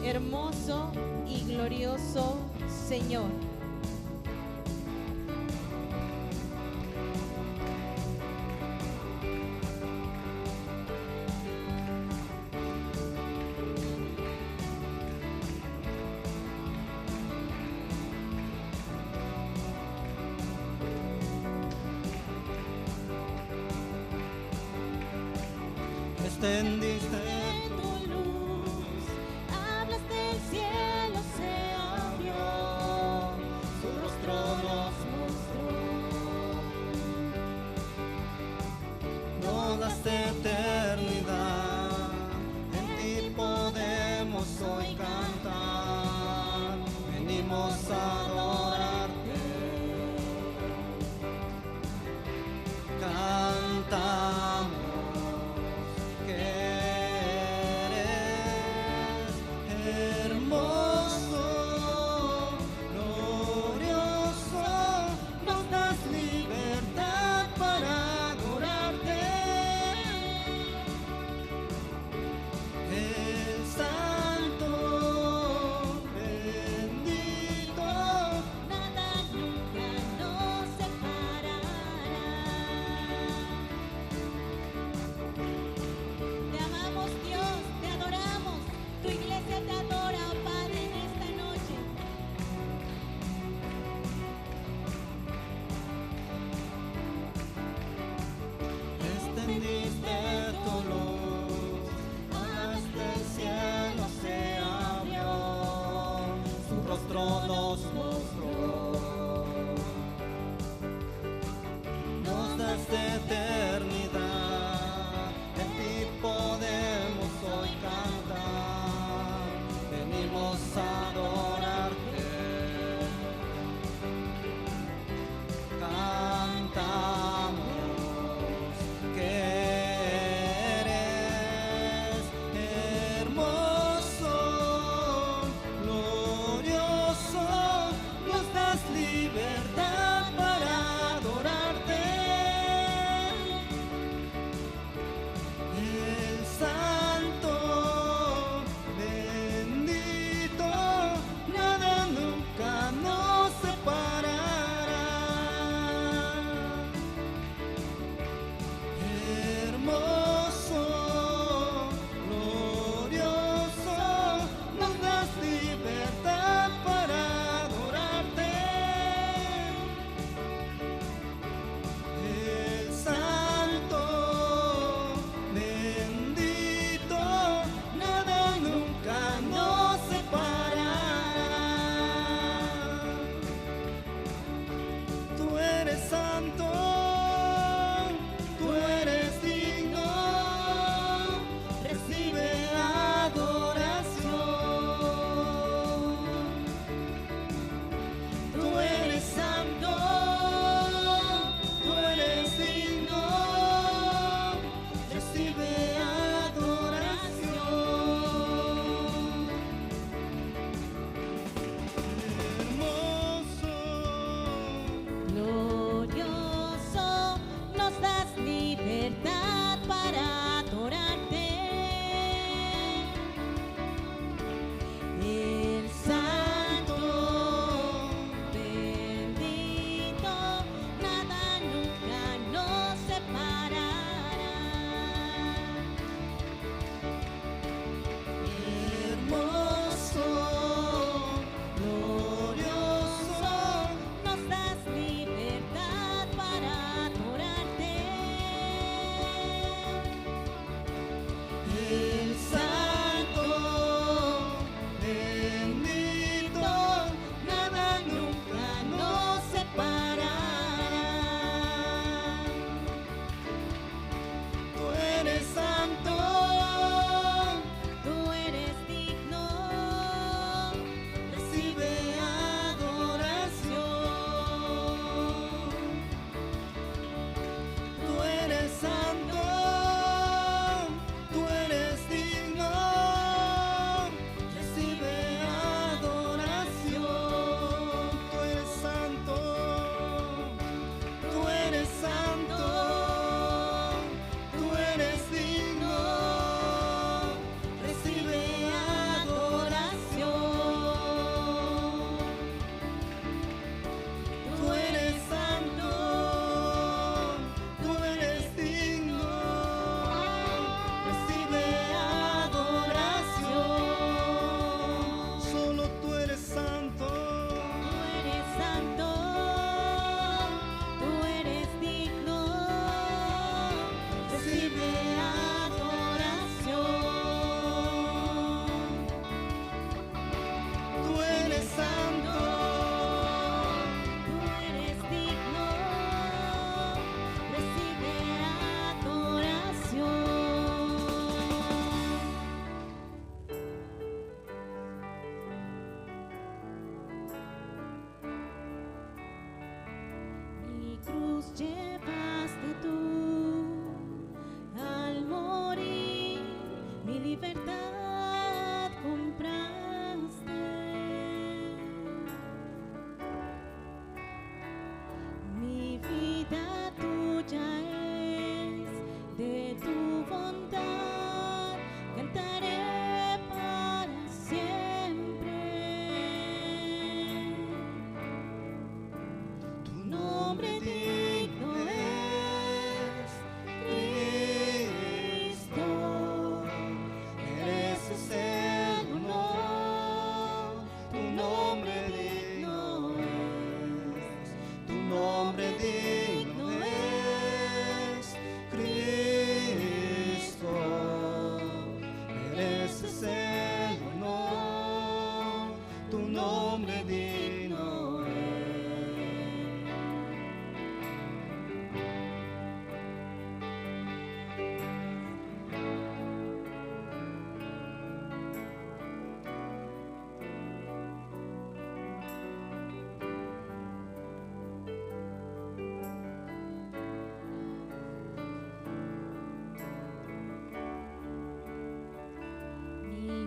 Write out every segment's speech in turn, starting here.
hermoso y glorioso Señor. Extendiste Tu luz, hablaste el cielo, se abrió, su rostro nos mostró. nos das eternidad, en ti podemos hoy cantar, venimos a adorarte, cantamos que eres hermoso, glorioso, nos das libertad para adorarte. El santo, bendito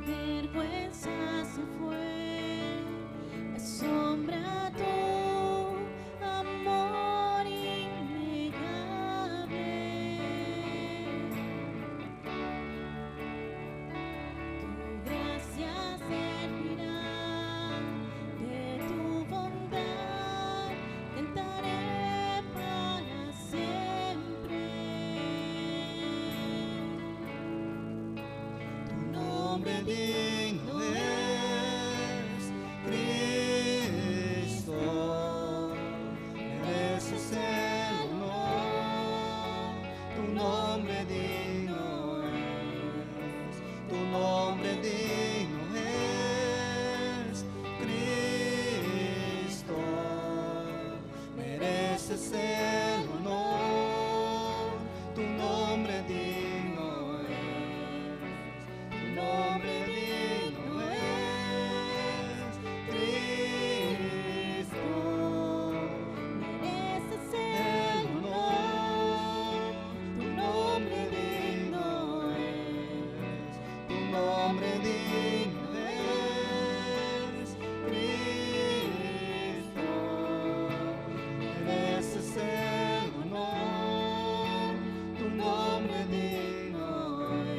vergüenza se fue, asombra tu amor innegable. Tu gracia servirá, de tu bondad cantaré para siempre. Tu nombre digno es Cristo, mereces el honor. Tu nombre digno es, tu nombre digno es Cristo, mereces el honor. Tu nombre digno es, tu nombre digno es Cristo, Mereces el el honor. Tu nombre digno es, tu nombre digno es Cristo, mereces el honor. Tu nombre digno es.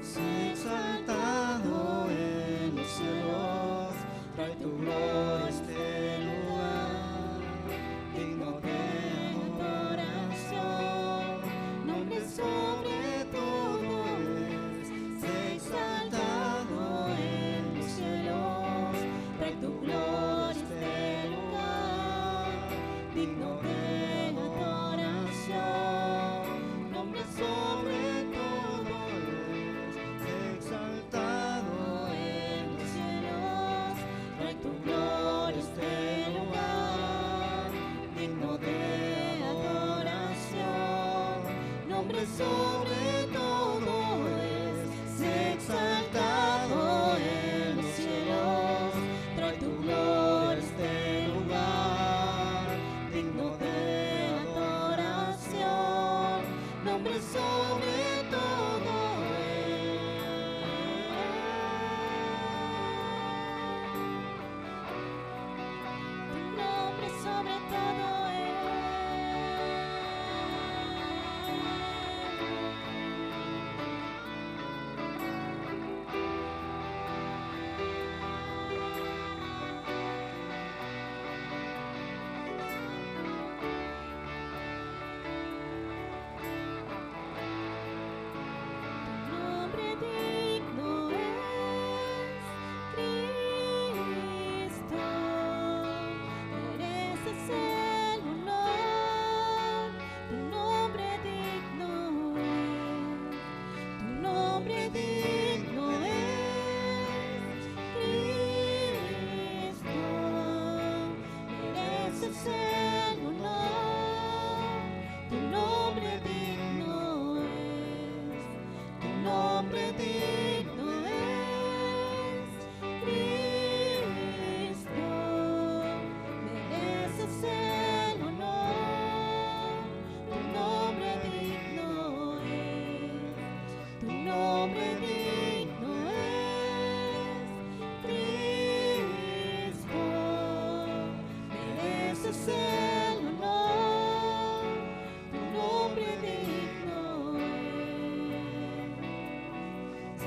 Sé exaltado en los cielos, trae tu gloria a este lugar, digno de adoración, nombre sobre todo es. Sé exaltado en los cielos, trae tu gloria a este lugar, digno de adoración, nombre sobre todo es. Exaltado en los cielos, trae tu gloria a este lugar, digno de adoración, nombre sobre todo es. Sé exaltado en los cielos, trae tu gloria a este lugar, digno de adoración, nombre sobre todo tu nombre sobre todo tu nombre digno es Cristo, mereces el honor. Tu nombre digno es, tu nombre digno es Cristo, mereces el honor. Tu nombre digno es, tu nombre digno es Cristo, mereces el honor. Tu nombre digno es, tu nombre digno es Cristo, mereces el honor. Tu nombre digno es.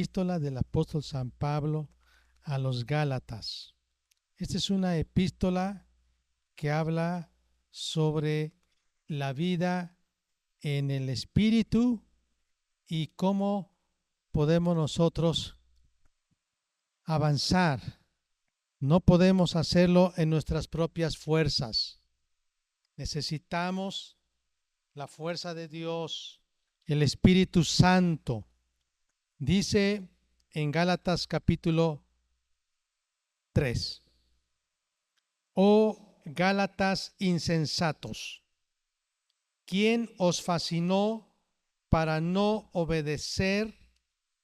epístola del apóstol San Pablo a los Gálatas. Esta es una epístola que habla sobre la vida en el Espíritu y cómo podemos nosotros avanzar. No podemos hacerlo en nuestras propias fuerzas. Necesitamos la fuerza de Dios, el Espíritu Santo. Dice en Gálatas capítulo 3: Oh Gálatas insensatos, ¿quién os fascinó para no obedecer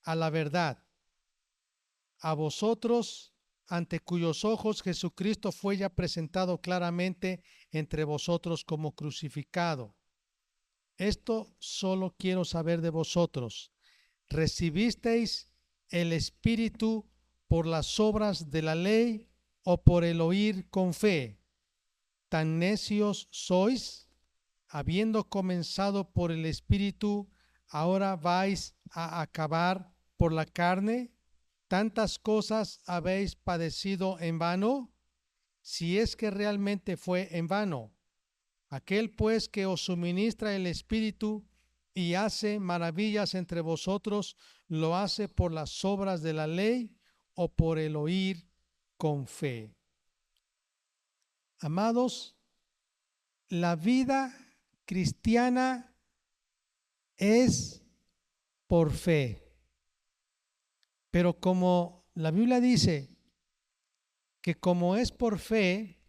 a la verdad? A vosotros, ante cuyos ojos Jesucristo fue ya presentado claramente entre vosotros como crucificado. Esto solo quiero saber de vosotros: ¿recibisteis el Espíritu por las obras de la ley o por el oír con fe? ¿Tan necios sois? Habiendo comenzado por el Espíritu, ¿ahora vais a acabar por la carne? ¿Tantas cosas habéis padecido en vano? Si es que realmente fue en vano. Aquel pues que os suministra el Espíritu y hace maravillas entre vosotros, ¿lo hace por las obras de la ley o por el oír con fe? Amados, la vida cristiana es por fe. Pero como la Biblia dice que como es por fe,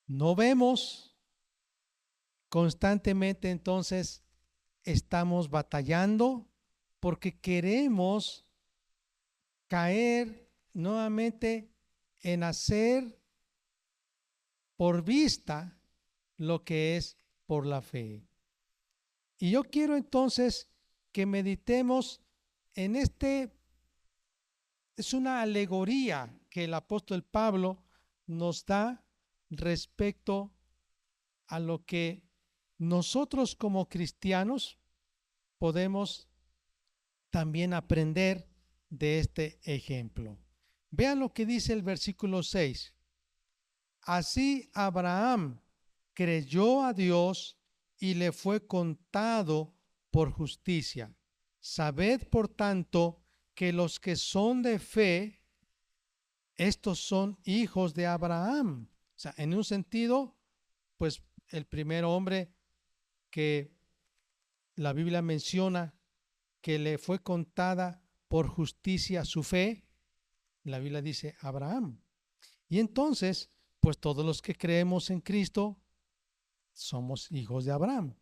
no vemos constantemente, entonces estamos batallando porque queremos caer nuevamente en hacer por vista lo que es por la fe. Y yo quiero entonces que meditemos en es una alegoría que el apóstol Pablo nos da respecto a lo que nosotros como cristianos podemos también aprender de este ejemplo. Vean lo que dice el versículo 6. Así Abraham creyó a Dios y le fue contado por justicia. Sabed, por tanto, que los que son de fe, estos son hijos de Abraham. O sea, en un sentido, pues el primer hombre que la Biblia menciona que le fue contada por justicia su fe, la Biblia dice Abraham. Y entonces, pues todos los que creemos en Cristo somos hijos de Abraham.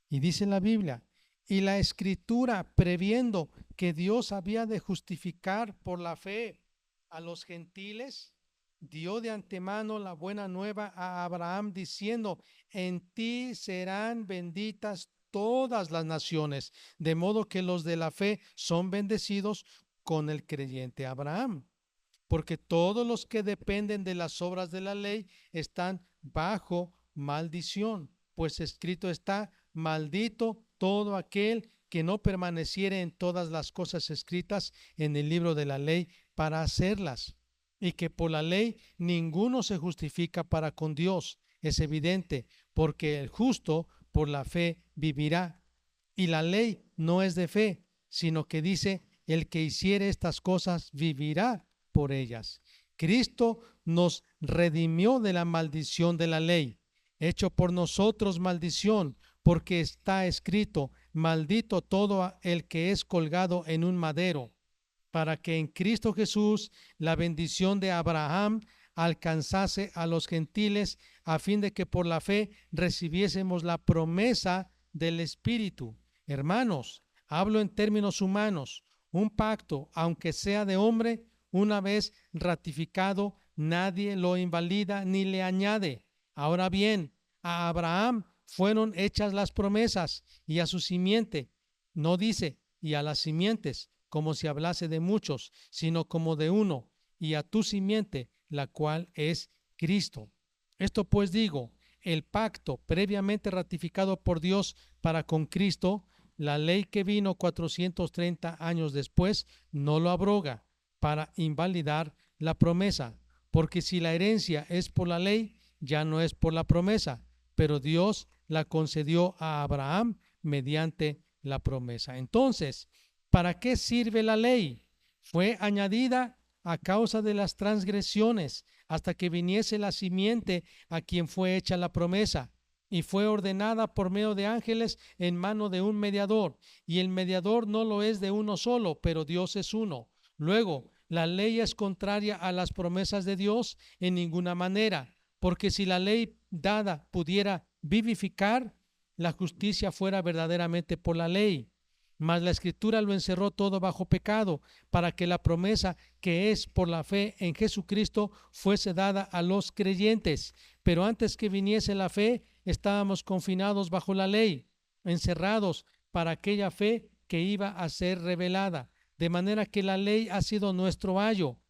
Y dice la Biblia: y la Escritura, previendo que Dios había de justificar por la fe a los gentiles, dio de antemano la buena nueva a Abraham, diciendo: en ti serán benditas todas las naciones, de modo que los de la fe son bendecidos con el creyente Abraham. Porque todos los que dependen de las obras de la ley están bajo maldición, pues escrito está: maldito todo aquel que no permaneciere en todas las cosas escritas en el libro de la ley para hacerlas. Y que por la ley ninguno se justifica para con Dios. Es evidente, porque el justo por la fe vivirá. Y la ley no es de fe, sino que dice: el que hiciere estas cosas vivirá por ellas. Cristo nos redimió de la maldición de la ley, hecho por nosotros maldición, porque está escrito: maldito todo el que es colgado en un madero, para que en Cristo Jesús la bendición de Abraham alcanzase a los gentiles, a fin de que por la fe recibiésemos la promesa del Espíritu. Hermanos, hablo en términos humanos. Un pacto, aunque sea de hombre, una vez ratificado, nadie lo invalida ni le añade. Ahora bien, a Abraham fueron hechas las promesas, y a su simiente. No dice y a las simientes, como si hablase de muchos, sino como de uno, y a tu simiente, la cual es Cristo. Esto pues digo: el pacto previamente ratificado por Dios para con Cristo la ley que vino 430 años después no lo abroga para invalidar la promesa, porque si la herencia es por la ley, ya no es por la promesa, pero Dios la concedió a Abraham mediante la promesa. Entonces, ¿para qué sirve la ley? Fue añadida a causa de las transgresiones hasta que viniese la simiente a quien fue hecha la promesa, y fue ordenada por medio de ángeles en mano de un mediador, y el mediador no lo es de uno solo, pero Dios es uno. Luego, la ley es contraria a las promesas de Dios en ninguna manera, porque si la ley dada pudiera vivificar, la justicia fuera verdaderamente por la ley. Mas la Escritura lo encerró todo bajo pecado, para que la promesa que es por la fe en Jesucristo fuese dada a los creyentes. Pero antes que viniese la fe, estábamos confinados bajo la ley, encerrados para aquella fe que iba a ser revelada. De manera que la ley ha sido nuestro ayo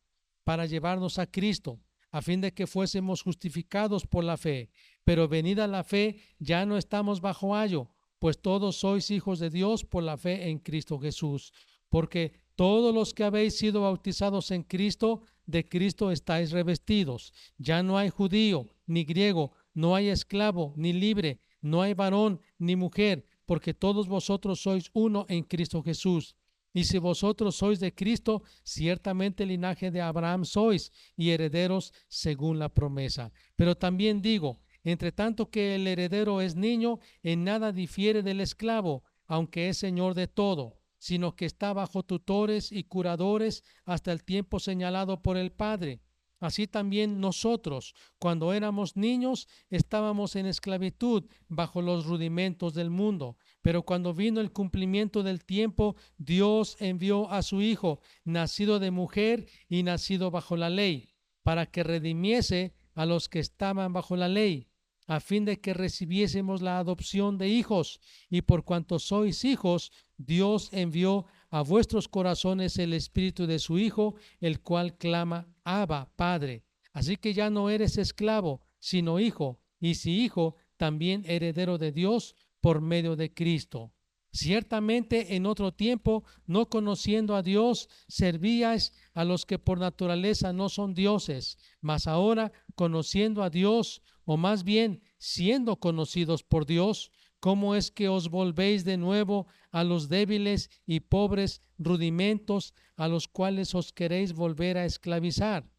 para llevarnos a Cristo, a fin de que fuésemos justificados por la fe. Pero venida la fe, ya no estamos bajo ayo, pues todos sois hijos de Dios por la fe en Cristo Jesús. Porque todos los que habéis sido bautizados en Cristo, de Cristo estáis revestidos. Ya no hay judío ni griego, no hay esclavo ni libre, no hay varón ni mujer, porque todos vosotros sois uno en Cristo Jesús. Y si vosotros sois de Cristo, ciertamente el linaje de Abraham sois, y herederos según la promesa. Pero también digo, entre tanto que el heredero es niño, en nada difiere del esclavo, aunque es señor de todo, sino que está bajo tutores y curadores hasta el tiempo señalado por el Padre. Así también nosotros, cuando éramos niños, estábamos en esclavitud bajo los rudimentos del mundo. Pero cuando vino el cumplimiento del tiempo, Dios envió a su Hijo, nacido de mujer y nacido bajo la ley, para que redimiese a los que estaban bajo la ley, a fin de que recibiésemos la adopción de hijos. Y por cuanto sois hijos, Dios envió a vuestros corazones el espíritu de su Hijo, el cual clama, Abba, Padre. Así que ya no eres esclavo, sino hijo, y si hijo, también heredero de Dios por medio de Cristo. Ciertamente en otro tiempo, no conociendo a Dios, servíais a los que por naturaleza no son dioses, mas ahora, conociendo a Dios, o más bien siendo conocidos por Dios, ¿cómo es que os volvéis de nuevo a los débiles y pobres rudimentos a los cuales os queréis volver a esclavizar?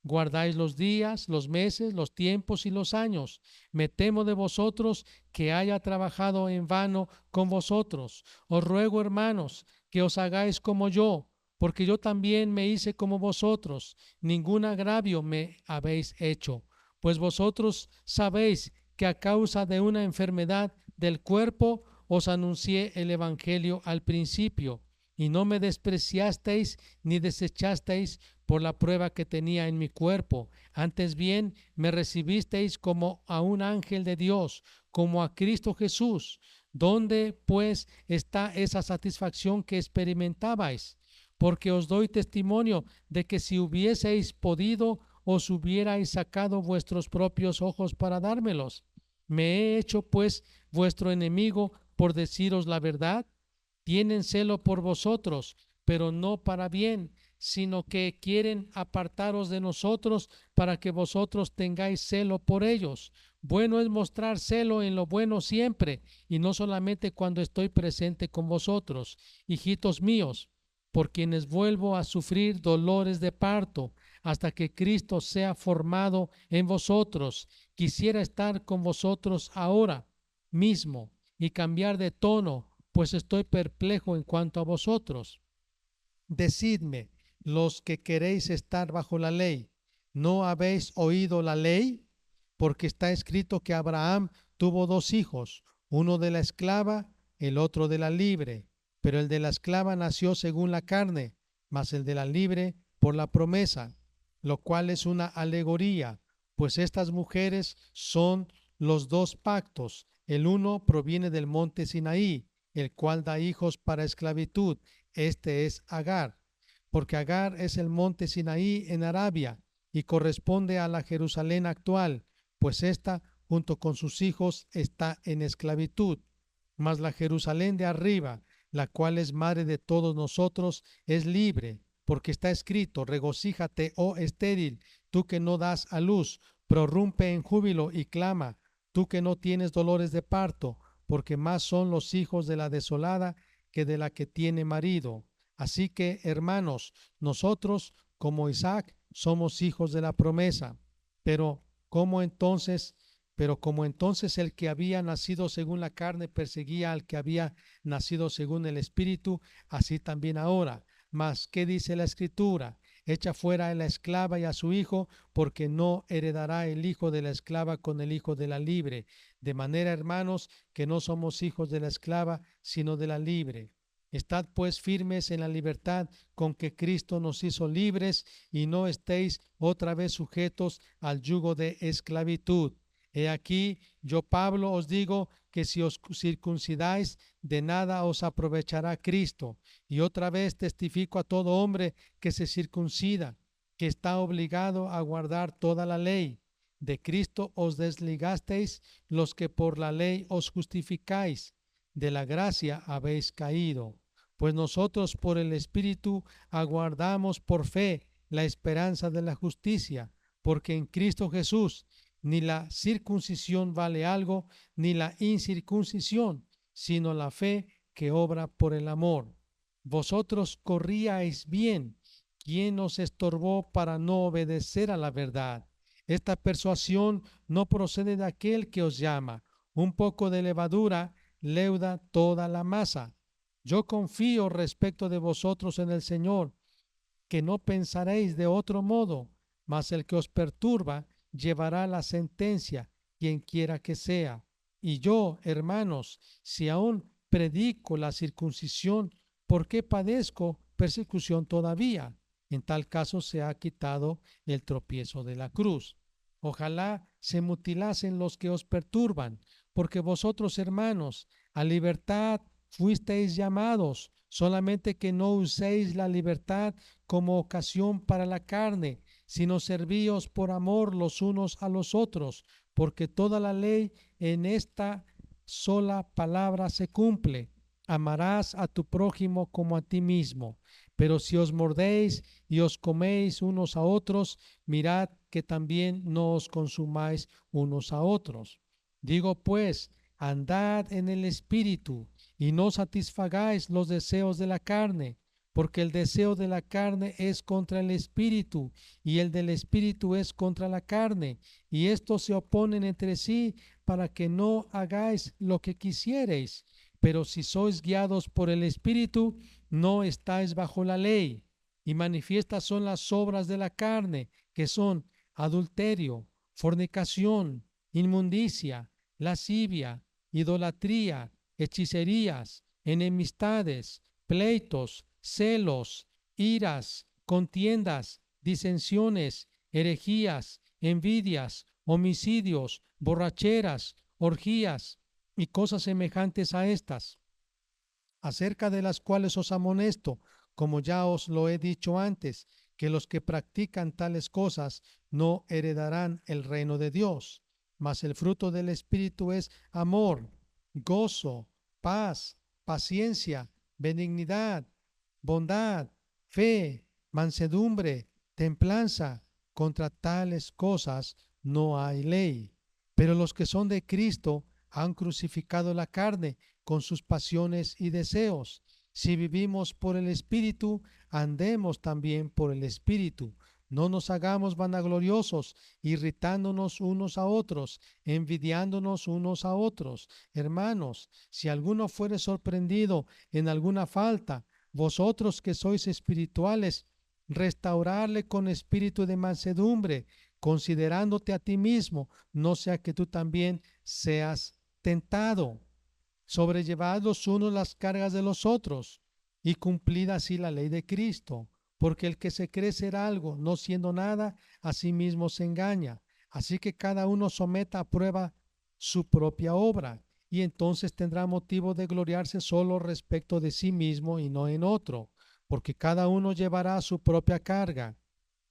Guardáis los días, los meses, los tiempos y los años. Me temo de vosotros que haya trabajado en vano con vosotros. Os ruego, hermanos, que os hagáis como yo, porque yo también me hice como vosotros. Ningún agravio me habéis hecho, pues vosotros sabéis que a causa de una enfermedad del cuerpo os anuncié el evangelio al principio, y no me despreciasteis ni desechasteis por la prueba que tenía en mi cuerpo. Antes bien, me recibisteis como a un ángel de Dios, como a Cristo Jesús. ¿Dónde, pues, está esa satisfacción que experimentabais? Porque os doy testimonio de que si hubieseis podido, os hubierais sacado vuestros propios ojos para dármelos. ¿Me he hecho, pues, vuestro enemigo por deciros la verdad? Tienen celo por vosotros, pero no para bien, sino que quieren apartaros de nosotros para que vosotros tengáis celo por ellos. Bueno es mostrar celo en lo bueno siempre, y no solamente cuando estoy presente con vosotros, hijitos míos, por quienes vuelvo a sufrir dolores de parto, hasta que Cristo sea formado en vosotros. Quisiera estar con vosotros ahora mismo y cambiar de tono, pues estoy perplejo en cuanto a vosotros. Decidme, los que queréis estar bajo la ley, ¿no habéis oído la ley? Porque está escrito que Abraham tuvo dos hijos, uno de la esclava, el otro de la libre. Pero el de la esclava nació según la carne, mas el de la libre por la promesa, lo cual es una alegoría, pues estas mujeres son los dos pactos. El uno proviene del monte Sinaí, el cual da hijos para esclavitud. Este es Agar, porque Agar es el monte Sinaí en Arabia y corresponde a la Jerusalén actual, pues ésta junto con sus hijos está en esclavitud. Mas la Jerusalén de arriba, la cual es madre de todos nosotros, es libre, porque está escrito: regocíjate, oh estéril, tú que no das a luz, prorrumpe en júbilo y clama, tú que no tienes dolores de parto, porque más son los hijos de la desolada que de la que tiene marido. Así que, hermanos, nosotros, como Isaac, somos hijos de la promesa. Pero, ¿cómo entonces? Pero como entonces el que había nacido según la carne perseguía al que había nacido según el Espíritu, así también ahora. Mas, ¿qué dice la Escritura? Echa fuera a la esclava y a su hijo, porque no heredará el hijo de la esclava con el hijo de la libre. De manera, hermanos, que no somos hijos de la esclava, sino de la libre. Estad pues firmes en la libertad con que Cristo nos hizo libres, y no estéis otra vez sujetos al yugo de esclavitud. He aquí, yo Pablo os digo que si os circuncidáis, de nada os aprovechará Cristo. Y otra vez testifico a todo hombre que se circuncida, que está obligado a guardar toda la ley. De Cristo os desligasteis los que por la ley os justificáis, de la gracia habéis caído. Pues nosotros por el Espíritu aguardamos por fe la esperanza de la justicia, porque en Cristo Jesús ni la circuncisión vale algo, ni la incircuncisión, sino la fe que obra por el amor. Vosotros corríais bien. ¿Quién os estorbó para no obedecer a la verdad? Esta persuasión no procede de aquel que os llama. Un poco de levadura leuda toda la masa. Yo confío respecto de vosotros en el Señor, que no pensaréis de otro modo, mas el que os perturba llevará la sentencia, quien quiera que sea. Y yo, hermanos, si aún predico la circuncisión, ¿por qué padezco persecución todavía? En tal caso se ha quitado el tropiezo de la cruz. Ojalá se mutilasen los que os perturban, porque vosotros, hermanos, a libertad fuisteis llamados, solamente que no uséis la libertad como ocasión para la carne, sino servíos por amor los unos a los otros, porque toda la ley en esta sola palabra se cumple: amarás a tu prójimo como a ti mismo. Pero si os mordéis y os coméis unos a otros, mirad que también no os consumáis unos a otros. Digo pues, andad en el Espíritu, y no satisfagáis los deseos de la carne, porque el deseo de la carne es contra el Espíritu, y el del Espíritu es contra la carne, y estos se oponen entre sí para que no hagáis lo que quisiereis. Pero si sois guiados por el Espíritu, no estáis bajo la ley. Y manifiestas son las obras de la carne, que son adulterio, fornicación, inmundicia, lascivia, idolatría, hechicerías, enemistades, pleitos, celos, iras, contiendas, disensiones, herejías, envidias, homicidios, borracheras, orgías y cosas semejantes a estas, acerca de las cuales os amonesto, como ya os lo he dicho antes, que los que practican tales cosas no heredarán el reino de Dios. Mas el fruto del Espíritu es amor, gozo, paz, paciencia, benignidad, bondad, fe, mansedumbre, templanza. Contra tales cosas no hay ley. Pero los que son de Cristo han crucificado la carne con sus pasiones y deseos. Si vivimos por el Espíritu, andemos también por el Espíritu. No nos hagamos vanagloriosos, irritándonos unos a otros, envidiándonos unos a otros. Hermanos, si alguno fuere sorprendido en alguna falta, vosotros que sois espirituales, restaurarle con espíritu de mansedumbre, considerándote a ti mismo, no sea que tú también seas tentado. Sobrellevad los unos las cargas de los otros, y cumplid así la ley de Cristo. Porque el que se cree ser algo, no siendo nada, a sí mismo se engaña. Así que cada uno someta a prueba su propia obra, y entonces tendrá motivo de gloriarse solo respecto de sí mismo y no en otro, porque cada uno llevará su propia carga.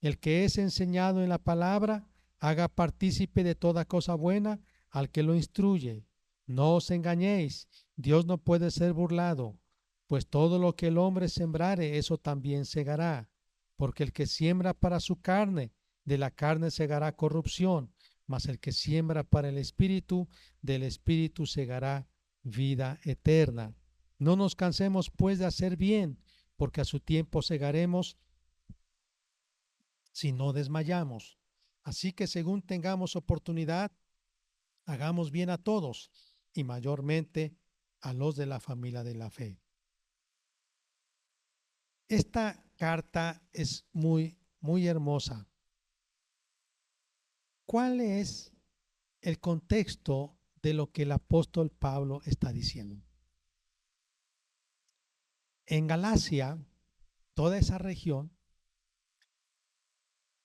El que es enseñado en la palabra, haga partícipe de toda cosa buena al que lo instruye. No os engañéis, Dios no puede ser burlado, pues todo lo que el hombre sembrare, eso también segará. Porque el que siembra para su carne, de la carne segará corrupción, mas el que siembra para el Espíritu, del Espíritu segará vida eterna. No nos cansemos pues de hacer bien, porque a su tiempo segaremos si no desmayamos. Así que según tengamos oportunidad, hagamos bien a todos y mayormente a los de la familia de la fe. Esta carta es muy hermosa. ¿Cuál es el contexto de lo que el apóstol Pablo está diciendo? En Galacia, toda esa región,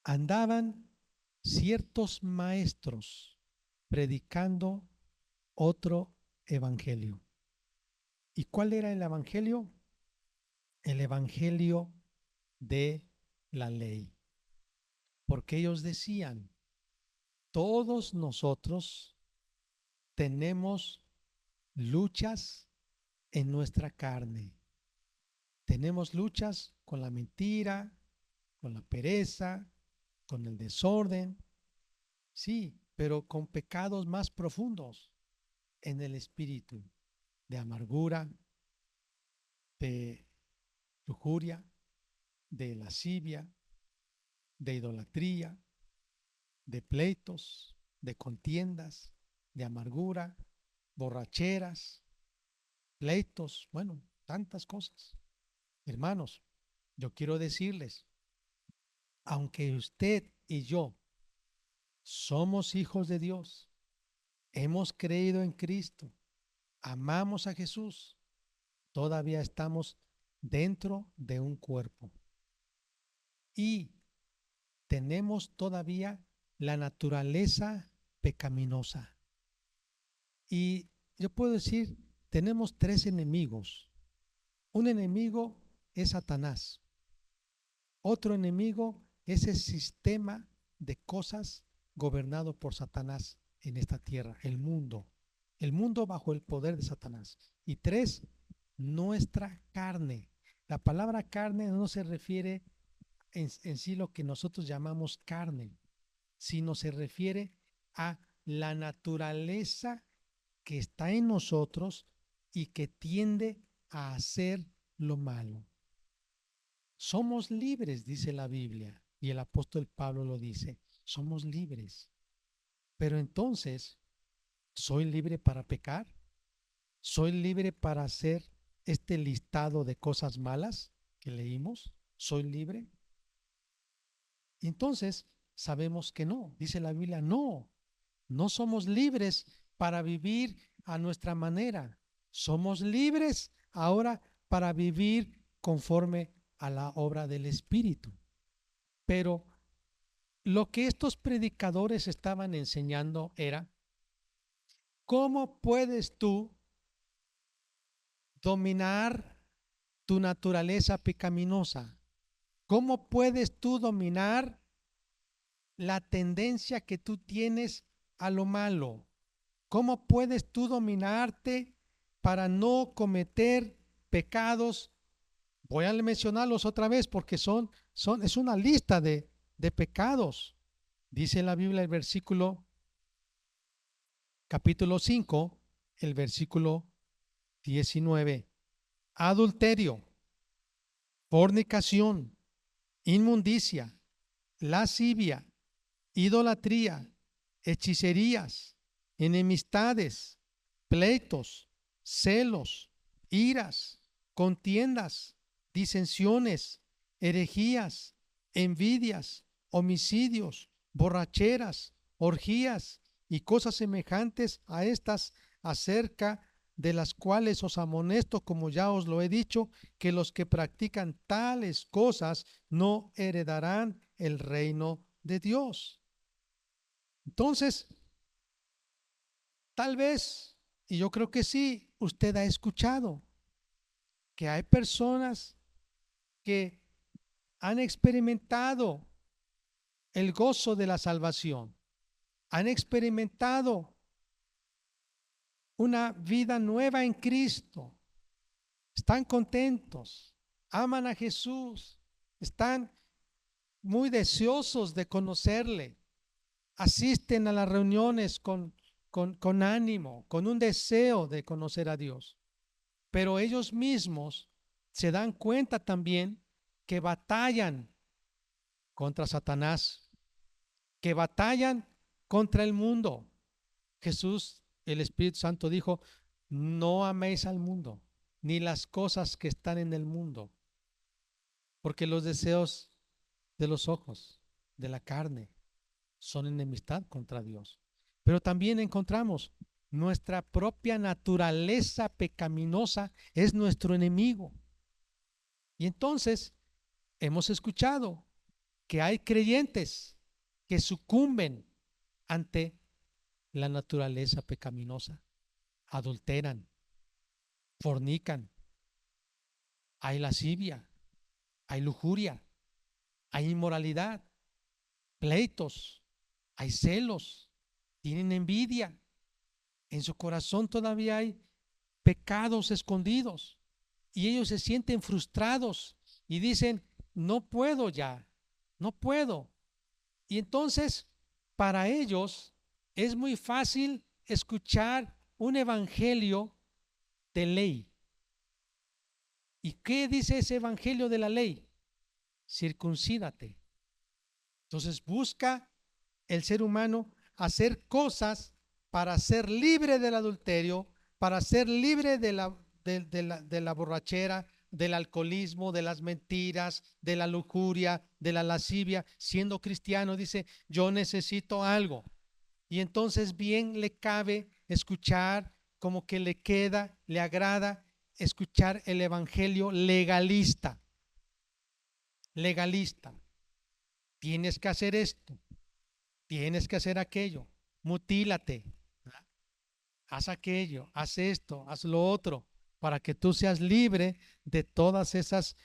andaban ciertos maestros predicando otro evangelio. ¿Y cuál era el evangelio? El evangelio de la ley. Porque ellos decían, todos nosotros tenemos luchas en nuestra carne. Tenemos luchas con la mentira, con la pereza, con el desorden, sí, pero con pecados más profundos en el espíritu, de amargura, de lujuria, de lascivia, de idolatría, de pleitos, de contiendas, de amargura, borracheras, pleitos, bueno, tantas cosas. Hermanos, yo quiero decirles, aunque usted y yo somos hijos de Dios, hemos creído en Cristo, amamos a Jesús, todavía estamos dentro de un cuerpo y tenemos todavía la naturaleza pecaminosa. Y yo puedo decir, tenemos tres enemigos. Un enemigo es Satanás. Otro enemigo es el sistema de cosas gobernado por Satanás en esta tierra, el mundo bajo el poder de Satanás. Y tres, nuestra carne. La palabra carne no se refiere en sí lo que nosotros llamamos carne, sino se refiere a la naturaleza que está en nosotros y que tiende a hacer lo malo. Somos libres, dice la Biblia, y el apóstol Pablo lo dice, somos libres. Pero entonces, ¿soy libre para pecar? ¿Soy libre para hacer este listado de cosas malas que leímos? ¿Soy libre? Y entonces sabemos que no, dice la Biblia, no somos libres para vivir a nuestra manera. Somos libres ahora para vivir conforme a la obra del Espíritu. Pero lo que estos predicadores estaban enseñando era, ¿cómo puedes tú dominar tu naturaleza pecaminosa? ¿Cómo puedes tú dominar la tendencia que tú tienes a lo malo? ¿Cómo puedes tú dominarte para no cometer pecados? Voy a mencionarlos otra vez porque es una lista de pecados. Dice la Biblia el versículo capítulo 5, el versículo 19. Adulterio, fornicación, inmundicia, lascivia, idolatría, hechicerías, enemistades, pleitos, celos, iras, contiendas, disensiones, herejías, envidias, homicidios, borracheras, orgías y cosas semejantes a estas, acerca de las cuales os amonesto, como ya os lo he dicho, que los que practican tales cosas no heredarán el reino de Dios. Entonces, tal vez, y yo creo que sí, usted ha escuchado que hay personas que han experimentado el gozo de la salvación, han experimentado una vida nueva en Cristo. Están contentos, aman a Jesús, están muy deseosos de conocerle, asisten a las reuniones con ánimo, con un deseo de conocer a Dios. Pero ellos mismos se dan cuenta también que batallan contra Satanás, que batallan contra el mundo. Jesús, el Espíritu Santo dijo: no améis al mundo, ni las cosas que están en el mundo, porque los deseos de los ojos, de la carne, son enemistad contra Dios. Pero también encontramos nuestra propia naturaleza pecaminosa es nuestro enemigo. Y entonces hemos escuchado que hay creyentes que sucumben ante la naturaleza pecaminosa, adulteran, fornican, hay lascivia, hay lujuria, hay inmoralidad, pleitos, hay celos, tienen envidia, en su corazón todavía hay pecados escondidos y ellos se sienten frustrados y dicen: no puedo ya, no puedo. Y entonces para ellos es muy fácil escuchar un evangelio de ley. ¿Y qué dice ese evangelio de la ley? Circuncídate. Entonces busca el ser humano hacer cosas para ser libre del adulterio, para ser libre de la borrachera, del alcoholismo, de las mentiras, de la lujuria, de la lascivia. Siendo cristiano dice: yo necesito algo. Y entonces bien le cabe escuchar, como que le queda, le agrada escuchar el evangelio legalista. Legalista. Tienes que hacer esto, tienes que hacer aquello, mutílate, ¿verdad? Haz aquello, haz esto, haz lo otro, para que tú seas libre de todas esas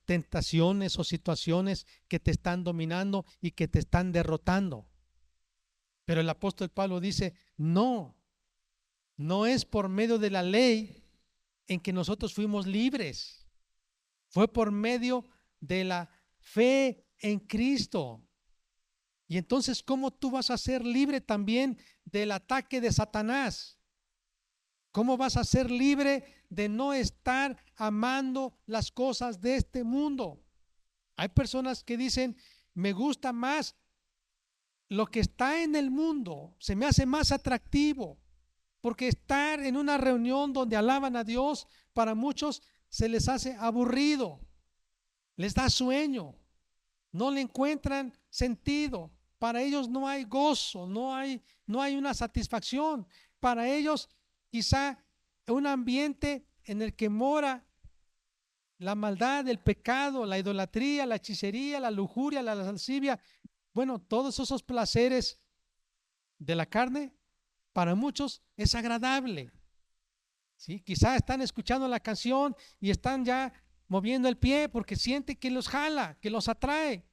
tentaciones o situaciones que te están dominando y que te están derrotando. Pero el apóstol Pablo dice: no, no es por medio de la ley en que nosotros fuimos libres, fue por medio de la fe en Cristo. Y entonces, ¿cómo tú vas a ser libre también del ataque de Satanás? ¿Cómo vas a ser libre de no estar amando las cosas de este mundo? Hay personas que dicen: me gusta más lo que está en el mundo, se me hace más atractivo, porque estar en una reunión donde alaban a Dios, para muchos se les hace aburrido, les da sueño, no le encuentran sentido. Para ellos no hay gozo, no hay una satisfacción. Para ellos quizá un ambiente en el que mora la maldad, el pecado, la idolatría, la hechicería, la lujuria, la lascivia, bueno, todos esos placeres de la carne, para muchos es agradable. ¿Sí? Quizá están escuchando la canción y están ya moviendo el pie porque sienten que los jala, que los atrae.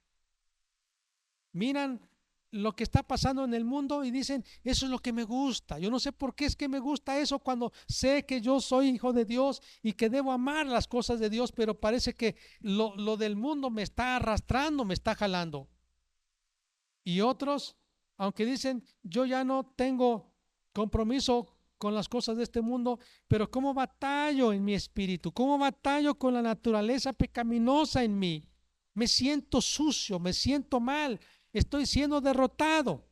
Miran lo que está pasando en el mundo y dicen: eso es lo que me gusta. Yo no sé por qué es que me gusta eso, cuando sé que yo soy hijo de Dios y que debo amar las cosas de Dios, pero parece que lo del mundo me está arrastrando, me está jalando. Y otros, aunque dicen: yo ya no tengo compromiso con las cosas de este mundo, pero cómo batallo en mi espíritu, cómo batallo con la naturaleza pecaminosa en mí. Me siento sucio, me siento mal, estoy siendo derrotado.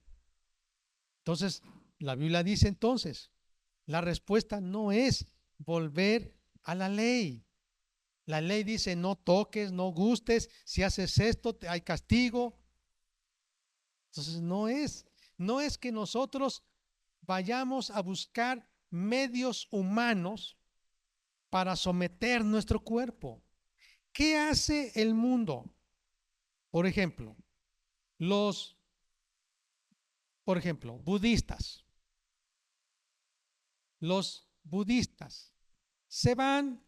Entonces, la Biblia dice entonces, la respuesta no es volver a la ley. La ley dice: no toques, no gustes, si haces esto hay castigo. Entonces no es que nosotros vayamos a buscar medios humanos para someter nuestro cuerpo. ¿Qué hace el mundo? Por ejemplo, budistas. Los budistas se van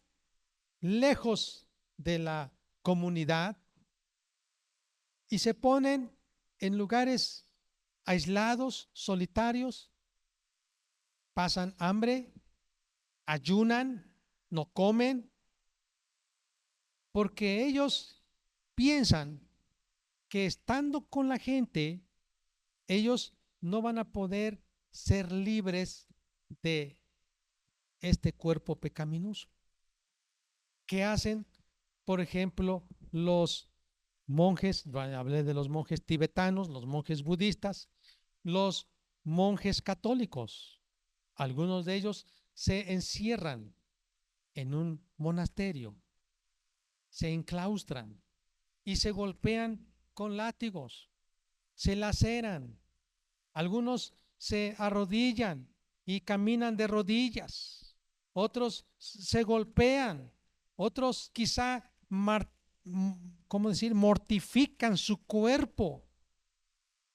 lejos de la comunidad y se ponen en lugares aislados, solitarios, pasan hambre, ayunan, no comen, porque ellos piensan que estando con la gente, ellos no van a poder ser libres de este cuerpo pecaminoso. ¿Qué hacen, por ejemplo, los monjes? Hablé de los monjes tibetanos, los monjes budistas, los monjes católicos. Algunos de ellos se encierran en un monasterio, se enclaustran y se golpean con látigos, se laceran. Algunos se arrodillan y caminan de rodillas. Otros se golpean. Otros quizá, ¿cómo decir?, mortifican su cuerpo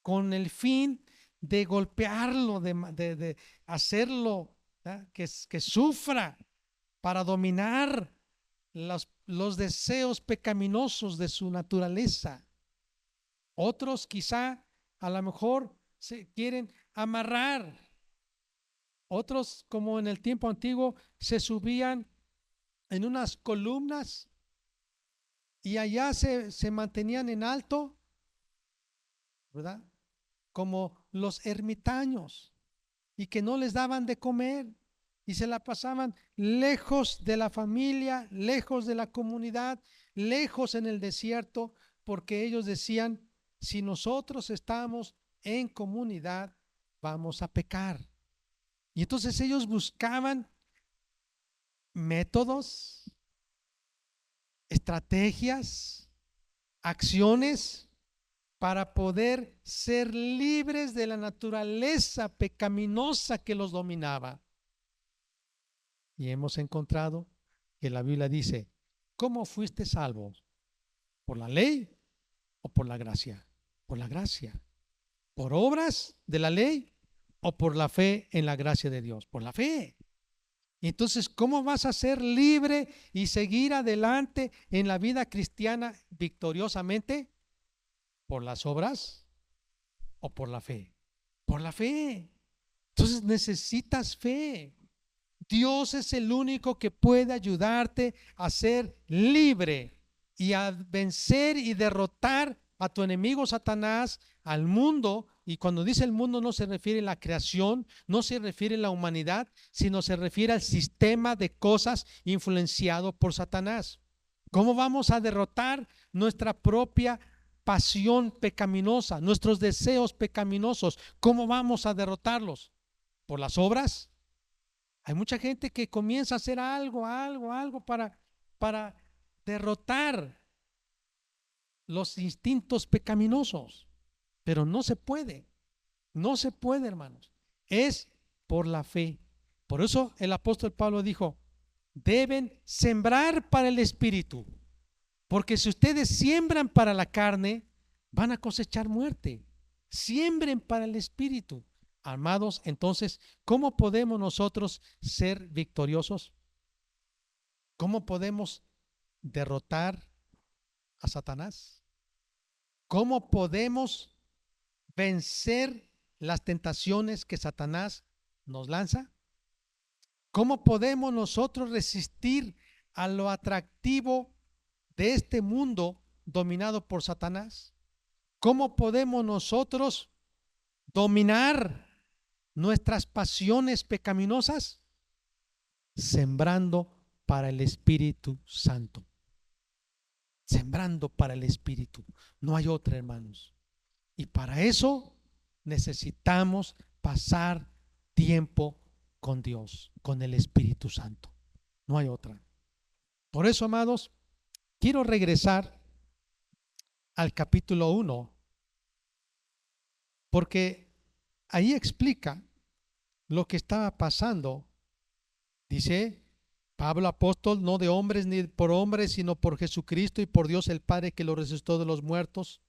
con el fin de golpearlo, de hacerlo, que sufra, para dominar los deseos pecaminosos de su naturaleza. Otros quizá a lo mejor se quieren amarrar. Otros, como en el tiempo antiguo, se subían en unas columnas y allá se mantenían en alto, ¿verdad? Como los ermitaños, y que no les daban de comer y se la pasaban lejos de la familia, lejos de la comunidad, lejos en el desierto, porque ellos decían: si nosotros estamos en comunidad, vamos a pecar. Y entonces ellos buscaban métodos, estrategias, acciones para poder ser libres de la naturaleza pecaminosa que los dominaba. Y hemos encontrado que la Biblia dice: ¿cómo fuiste salvos? ¿Por la ley o por la gracia? Por la gracia. ¿Por obras de la ley o por la fe en la gracia de Dios? Por la fe. Entonces, ¿cómo vas a ser libre y seguir adelante en la vida cristiana victoriosamente? ¿Por las obras o por la fe? Por la fe. Entonces necesitas fe. Dios es el único que puede ayudarte a ser libre y a vencer y derrotar a tu enemigo Satanás, al mundo. Y cuando dice el mundo, no se refiere a la creación, no se refiere a la humanidad, sino se refiere al sistema de cosas influenciado por Satanás. ¿Cómo vamos a derrotar nuestra propia pasión pecaminosa, nuestros deseos pecaminosos? ¿Cómo vamos a derrotarlos? ¿Por las obras? Hay mucha gente que comienza a hacer algo para derrotar los instintos pecaminosos, pero no se puede, hermanos. Es por la fe. Por eso el apóstol Pablo dijo: deben sembrar para el espíritu, porque si ustedes siembran para la carne, van a cosechar muerte. Siembren para el espíritu. Amados, entonces, ¿cómo podemos nosotros ser victoriosos? ¿Cómo podemos derrotar a Satanás? ¿Cómo podemos vencer las tentaciones que Satanás nos lanza? ¿Cómo podemos nosotros resistir a lo atractivo de este mundo dominado por Satanás? ¿Cómo podemos nosotros dominar nuestras pasiones pecaminosas? Sembrando para el Espíritu Santo. Sembrando para el Espíritu. No hay otra, hermanos. Y para eso necesitamos pasar tiempo con Dios, con el Espíritu Santo. No hay otra. Por eso, amados, quiero regresar al capítulo 1, porque ahí explica lo que estaba pasando. Dice Pablo, apóstol, no de hombres ni por hombres, sino por Jesucristo y por Dios el Padre, que lo resucitó de los muertos,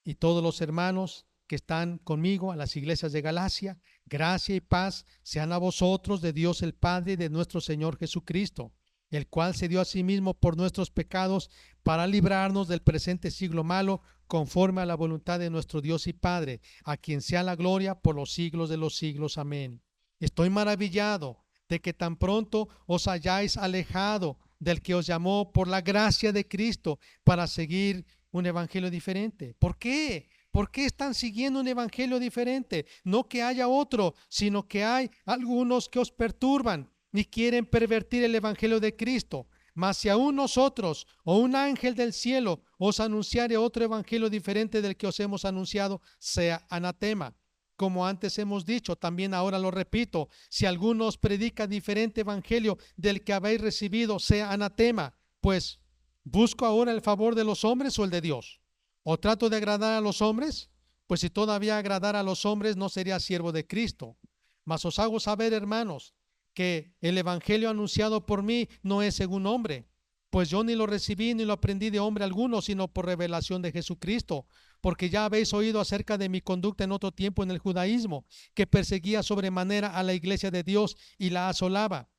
y todos los hermanos que están conmigo a las iglesias de Galacia: gracia y paz sean a vosotros de Dios el Padre y de nuestro Señor Jesucristo, el cual se dio a sí mismo por nuestros pecados para librarnos del presente siglo malo, conforme a la voluntad de nuestro Dios y Padre, a quien sea la gloria por los siglos de los siglos. Amén. Estoy maravillado de que tan pronto os hayáis alejado del que os llamó por la gracia de Cristo para seguir un evangelio diferente. ¿Por qué? ¿Por qué están siguiendo un evangelio diferente? No que haya otro, sino que hay algunos que os perturban y quieren pervertir el evangelio de Cristo. Mas si aún nosotros o un ángel del cielo os anunciare otro evangelio diferente del que os hemos anunciado, sea anatema. Como antes hemos dicho, también ahora lo repito, si alguno os predica diferente evangelio del que habéis recibido, sea anatema. Pues, ¿busco ahora el favor de los hombres o el de Dios? ¿O trato de agradar a los hombres? Pues si todavía agradara a los hombres, no sería siervo de Cristo. Mas os hago saber, hermanos, que el evangelio anunciado por mí no es según hombre, pues yo ni lo recibí ni lo aprendí de hombre alguno, sino por revelación de Jesucristo. Porque ya habéis oído acerca de mi conducta en otro tiempo en el judaísmo, que perseguía sobremanera a la iglesia de Dios y la asolaba.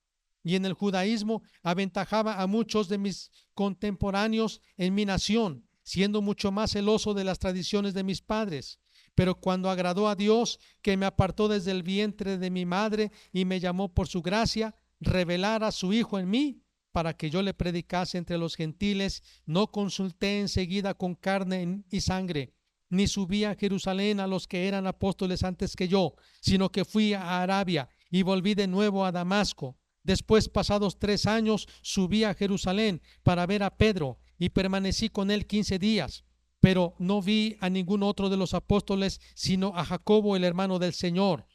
Y en el judaísmo aventajaba a muchos de mis contemporáneos en mi nación, siendo mucho más celoso de las tradiciones de mis padres. Pero cuando agradó a Dios, que me apartó desde el vientre de mi madre y me llamó por su gracia, revelar a su Hijo en mí, para que yo le predicase entre los gentiles, no consulté enseguida con carne y sangre, ni subí a Jerusalén a los que eran apóstoles antes que yo, sino que fui a Arabia y volví de nuevo a Damasco. Después, pasados 3 años, subí a Jerusalén para ver a Pedro y permanecí con él 15 días. Pero no vi a ningún otro de los apóstoles, sino a Jacobo, el hermano del Señor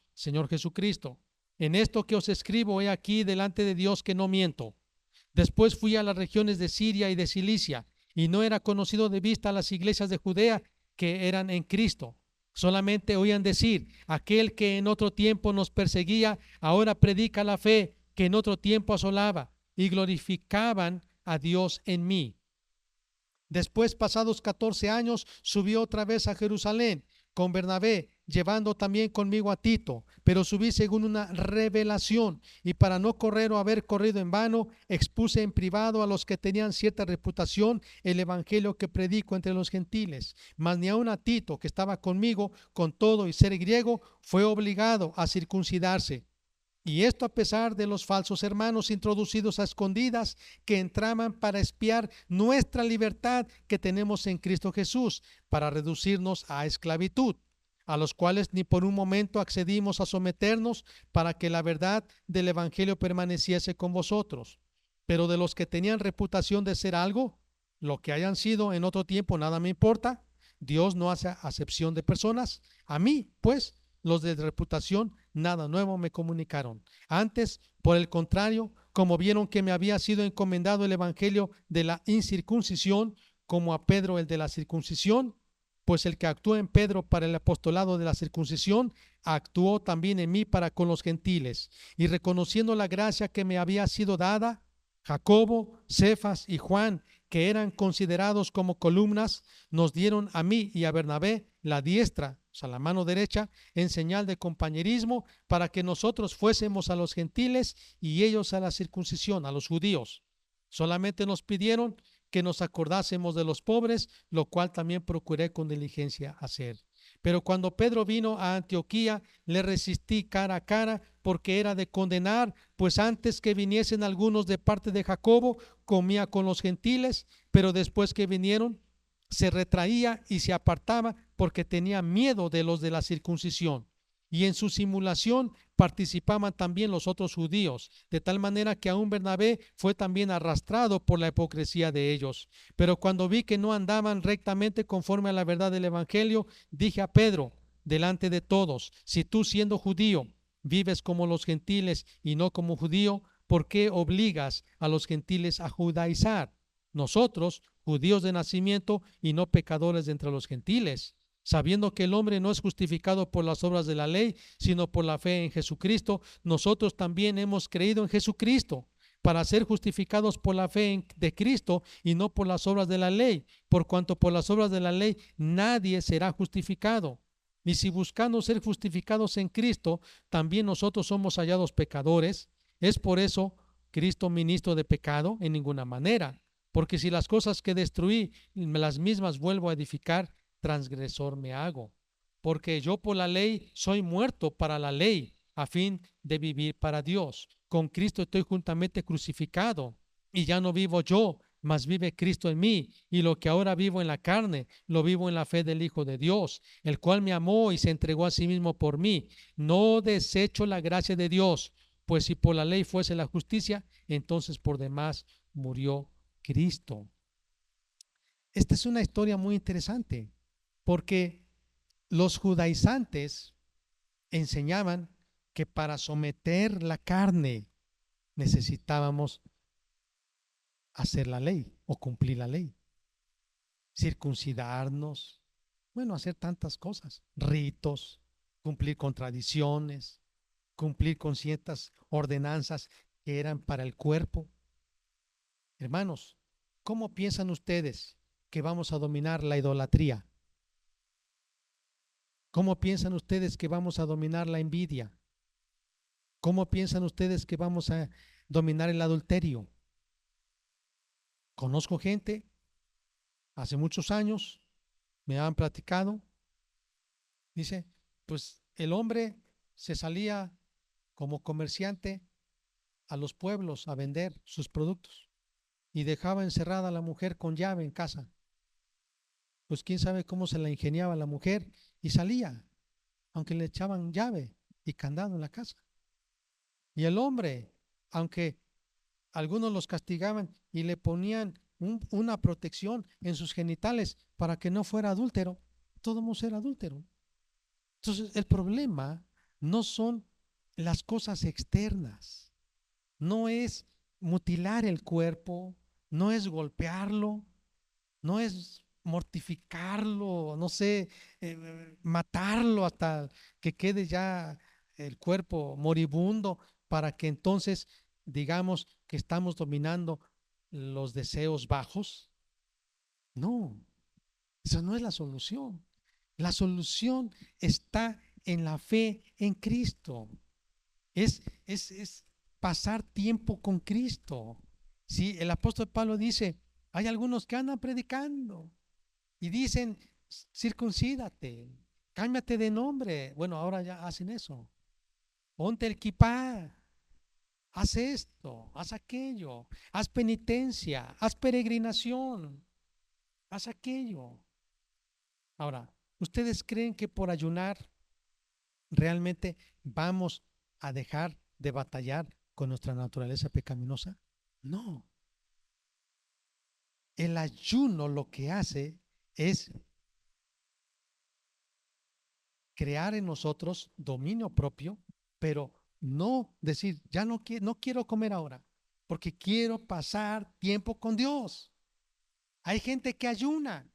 Jesucristo. En esto que os escribo, he aquí delante de Dios que no miento. Después fui a las regiones de Siria y de Cilicia, y no era conocido de vista a las iglesias de Judea que eran en Cristo. Solamente oían decir: aquel que en otro tiempo nos perseguía, ahora predica la fe que en otro tiempo asolaba, y glorificaban a Dios en mí. Después, pasados 14 años, subí otra vez a Jerusalén con Bernabé, llevando también conmigo a Tito, pero subí según una revelación, y para no correr o haber corrido en vano, expuse en privado a los que tenían cierta reputación el evangelio que predico entre los gentiles. Mas ni aun a Tito, que estaba conmigo, con todo y ser griego, fue obligado a circuncidarse. Y esto a pesar de los falsos hermanos introducidos a escondidas, que entraban para espiar nuestra libertad que tenemos en Cristo Jesús, para reducirnos a esclavitud, a los cuales ni por un momento accedimos a someternos, para que la verdad del evangelio permaneciese con vosotros. Pero de los que tenían reputación de ser algo, lo que hayan sido en otro tiempo, nada me importa. Dios no hace acepción de personas. A mí, pues, los de reputación nada nuevo me comunicaron. Antes, por el contrario, como vieron que me había sido encomendado el evangelio de la incircuncisión, como a Pedro el de la circuncisión, pues el que actuó en Pedro para el apostolado de la circuncisión, actuó también en mí para con los gentiles. Y reconociendo la gracia que me había sido dada, Jacobo, Cefas y Juan, que eran considerados como columnas, nos dieron a mí y a Bernabé la diestra, o sea, la mano derecha, en señal de compañerismo, para que nosotros fuésemos a los gentiles y ellos a la circuncisión, a los judíos. Solamente nos pidieron que nos acordásemos de los pobres, lo cual también procuré con diligencia hacer. Pero cuando Pedro vino a Antioquía, le resistí cara a cara, porque era de condenar, pues antes que viniesen algunos de parte de Jacobo, comía con los gentiles, pero después que vinieron, se retraía y se apartaba, porque tenía miedo de los de la circuncisión. Y en su simulación participaban también los otros judíos, de tal manera que aún Bernabé fue también arrastrado por la hipocresía de ellos. Pero cuando vi que no andaban rectamente conforme a la verdad del evangelio, dije a Pedro, delante de todos: si tú, siendo judío, vives como los gentiles y no como judío, ¿por qué obligas a los gentiles a judaizar? Nosotros, judíos de nacimiento y no pecadores de entre los gentiles, sabiendo que el hombre no es justificado por las obras de la ley, sino por la fe en Jesucristo, nosotros también hemos creído en Jesucristo, para ser justificados por la fe de Cristo y no por las obras de la ley, por cuanto por las obras de la ley nadie será justificado. Y si buscando ser justificados en Cristo, también nosotros somos hallados pecadores, ¿es por eso Cristo ministro de pecado? En ninguna manera. Porque si las cosas que destruí, las mismas vuelvo a edificar, transgresor me hago. Porque yo por la ley soy muerto para la ley, a fin de vivir para Dios. Con Cristo estoy juntamente crucificado, y ya no vivo yo, mas vive Cristo en mí, y lo que ahora vivo en la carne, lo vivo en la fe del Hijo de Dios, el cual me amó y se entregó a sí mismo por mí. No desecho la gracia de Dios, pues si por la ley fuese la justicia, entonces por demás murió Cristo. Esta es una historia muy interesante, porque los judaizantes enseñaban que para someter la carne necesitábamos hacer la ley o cumplir la ley, circuncidarnos, bueno, hacer tantas cosas, ritos, cumplir con tradiciones, cumplir con ciertas ordenanzas que eran para el cuerpo. Hermanos, ¿cómo piensan ustedes que vamos a dominar la idolatría? ¿Cómo piensan ustedes que vamos a dominar la envidia? ¿Cómo piensan ustedes que vamos a dominar el adulterio? Conozco gente, hace muchos años, me han platicado, dice, pues el hombre se salía como comerciante a los pueblos a vender sus productos y dejaba encerrada a la mujer con llave en casa. Pues quién sabe cómo se la ingeniaba la mujer y salía, aunque le echaban llave y candado en la casa. Y el hombre, aunque algunos los castigaban y le ponían una protección en sus genitales para que no fuera adúltero, todo mundo era adúltero. Entonces el problema no son las cosas externas, no es mutilar el cuerpo, no es golpearlo, no es mortificarlo, no sé, matarlo hasta que quede ya el cuerpo moribundo, para que entonces digamos que estamos dominando los deseos bajos. No, esa no es la solución. La solución está en la fe en Cristo. Es pasar tiempo con Cristo. Sí, el apóstol Pablo dice, hay algunos que andan predicando y dicen, circuncídate, cámbiate de nombre. Bueno, ahora ya hacen eso. Ponte el kipá, haz esto, haz aquello, haz penitencia, haz peregrinación, haz aquello. Ahora, ¿ustedes creen que por ayunar realmente vamos a dejar de batallar con nuestra naturaleza pecaminosa? No. El ayuno lo que hace es crear en nosotros dominio propio, pero no decir, ya no quiero comer ahora, porque quiero pasar tiempo con Dios. Hay gente que ayuna.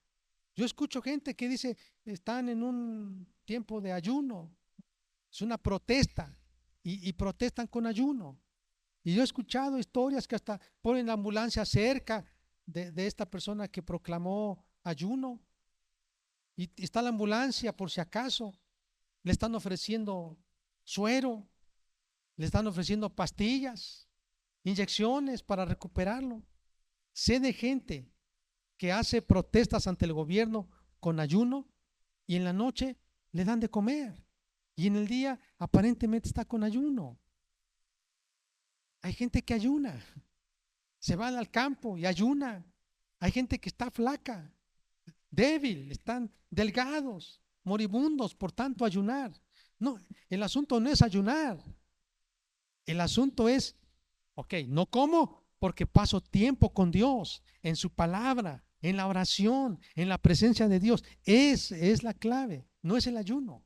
Yo escucho gente que dice, están en un tiempo de ayuno. Es una protesta y protestan con ayuno. Y yo he escuchado historias que hasta ponen la ambulancia cerca de esta persona que proclamó ayuno. Y está la ambulancia por si acaso. Le están ofreciendo suero, le están ofreciendo pastillas, inyecciones para recuperarlo. Sé de gente que hace protestas ante el gobierno con ayuno y en la noche le dan de comer y en el día aparentemente está con ayuno. Hay gente que ayuna, se va al campo y ayuna. Hay gente que está flaca, débil, están delgados, moribundos por tanto ayunar. No, el asunto no es ayunar. El asunto es, ok, no como porque paso tiempo con Dios, en su palabra, en la oración, en la presencia de Dios. Esa es la clave, no es el ayuno.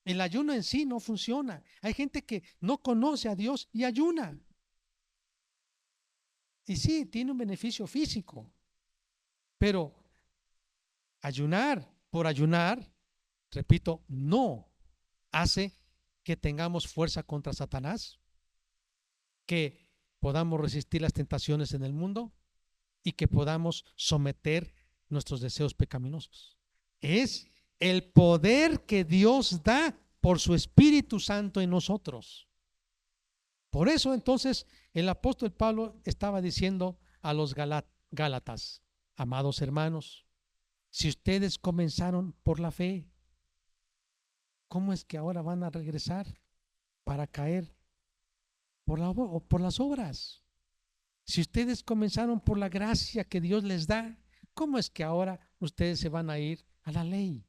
El ayuno en sí no funciona. Hay gente que no conoce a Dios y ayuna. Y sí, tiene un beneficio físico, pero ayunar por ayunar, repito, no hace que tengamos fuerza contra Satanás, que podamos resistir las tentaciones en el mundo y que podamos someter nuestros deseos pecaminosos. Es el poder que Dios da por su Espíritu Santo en nosotros. Por eso entonces el apóstol Pablo estaba diciendo a los Gálatas, amados hermanos, si ustedes comenzaron por la fe, ¿cómo es que ahora van a regresar para caer por las obras. Si ustedes comenzaron por la gracia que Dios les da, ¿cómo es que ahora ustedes se van a ir a la ley?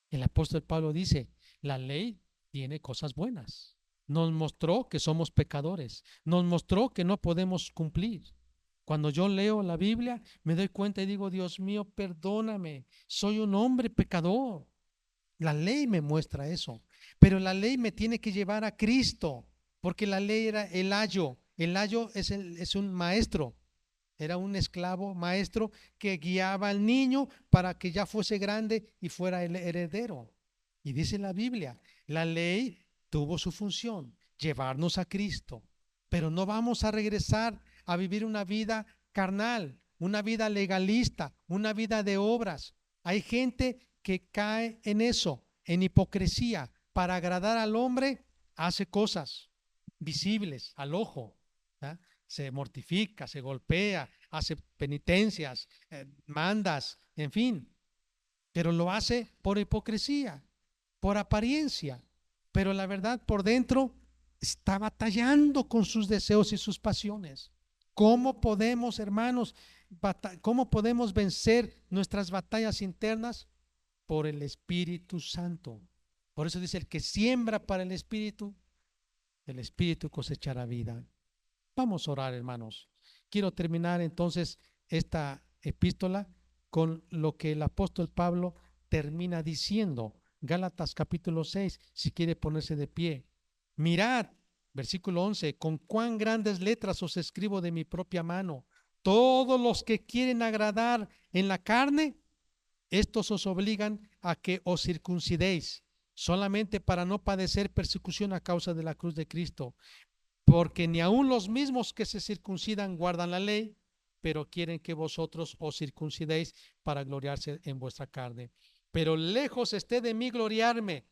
El apóstol Pablo dice, la ley tiene cosas buenas. Nos mostró que somos pecadores, nos mostró que no podemos cumplir. Cuando yo leo la Biblia, me doy cuenta y digo, Dios mío, perdóname, soy un hombre pecador. La ley me muestra eso, pero la ley me tiene que llevar a Cristo, porque la ley era el ayo. El ayo es un maestro, era un esclavo maestro que guiaba al niño para que ya fuese grande y fuera el heredero. Y dice la Biblia, la ley tuvo su función, llevarnos a Cristo, pero no vamos a regresar a vivir una vida carnal, una vida legalista, una vida de obras. Hay gente que cae en eso, en hipocresía. Para agradar al hombre, hace cosas visibles al ojo, ¿ah? Se mortifica, se golpea, hace penitencias, mandas, en fin, pero lo hace por hipocresía, por apariencia, pero la verdad por dentro está batallando con sus deseos y sus pasiones. ¿Cómo podemos, hermanos, cómo podemos vencer nuestras batallas internas? Por el Espíritu Santo. Por eso dice, el que siembra para el Espíritu cosechará vida. Vamos a orar, hermanos. Quiero terminar entonces esta epístola con lo que el apóstol Pablo termina diciendo. Gálatas capítulo 6, si quiere ponerse de pie. Mirad, versículo 11, con cuán grandes letras os escribo de mi propia mano. Todos los que quieren agradar en la carne, estos os obligan a que os circuncidéis, solamente para no padecer persecución a causa de la cruz de Cristo. Porque ni aun los mismos que se circuncidan guardan la ley, pero quieren que vosotros os circuncidéis para gloriarse en vuestra carne. Pero lejos esté de mí gloriarme,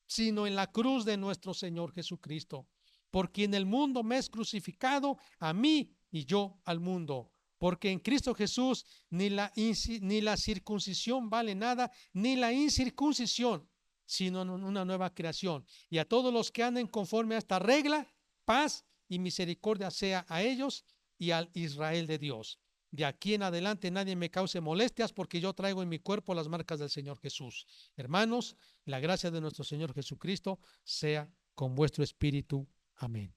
sino en la cruz de nuestro Señor Jesucristo, por quien el mundo me es crucificado, a mí y yo al mundo. Porque en Cristo Jesús ni la circuncisión vale nada, ni la incircuncisión, sino una nueva creación. Y a todos los que anden conforme a esta regla, paz y misericordia sea a ellos y al Israel de Dios. De aquí en adelante nadie me cause molestias, porque yo traigo en mi cuerpo las marcas del Señor Jesús. Hermanos, la gracia de nuestro Señor Jesucristo sea con vuestro espíritu. Amén.